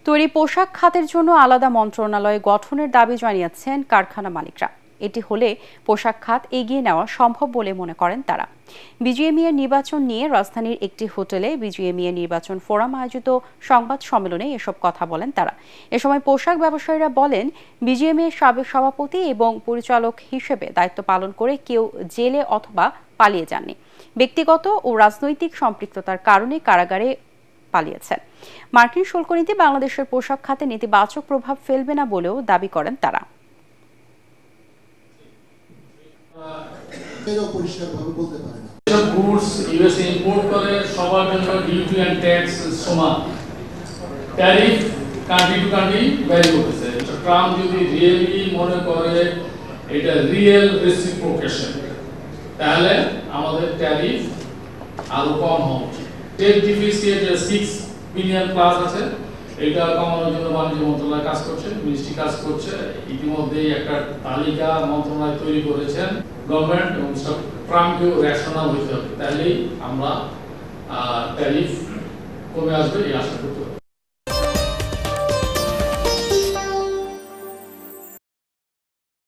তৈরি পোশাক খাতের জন্য আলাদা মন্ত্রণালয় গঠনের দাবি জানিয়েছেন কারখানা মালিকরা। এটি হলে পোশাক খাত এগিয়ে নেওয়া সম্ভব বলে মনে করেন তারা। বিজিএমইএ নির্বাচন নিয়ে রাজধানীর একটি হোটেলে বিজিএমইএ নির্বাচন ফোরাম আয়োজিত সংবাদ সম্মেলনে এসব কথা বলেন তারা। এ সময় পোশাক ব্যবসায়ীরা বলেন, বিজিএমইএর সাবেক সভাপতি এবং পরিচালক হিসেবে দায়িত্ব পালন করে কেউ জেলে অথবা পালিয়ে যাননি। ব্যক্তিগত ও রাজনৈতিক সম্পৃক্ততার কারণে কারাগারে পালিয়েছেন। মার্কিন শুল্ক নীতি বাংলাদেশের পোশাক খাতে নেতিবাচক প্রভাব ফেলবে না বলেও দাবি করেন তারা। গুডস ইউএসএ ইম্পোর্ট করে সবার জন্য ডিউটি এন্ড ট্যাক্স সমান, tariff country to country vary করতেছে। ট্রাম্প যদি রিয়েলি মনে করে এটা রিয়েল রেসিপ্রোকেশন, তাহলে আমাদের ট্যারিফ আরো কম হওয়া উচিত। ট্রেড ডিফিসিট 6 বিলিয়ন প্লাস আছে, এটা কমানোর জন্য বাণিজ্য মন্ত্রণালয় কাজ করছে, মিনিস্ট্রি কাজ করছে। ইতিমধ্যেই একটা তালিকা মন্ত্রণালয় তৈরি করেছেন। গভর্নমেন্ট এবং ট্রাম্পকেও রেশনাল হইতে হবে, তাহলেই আমরা ট্যারিফ কমে আসবে এই আশা করতে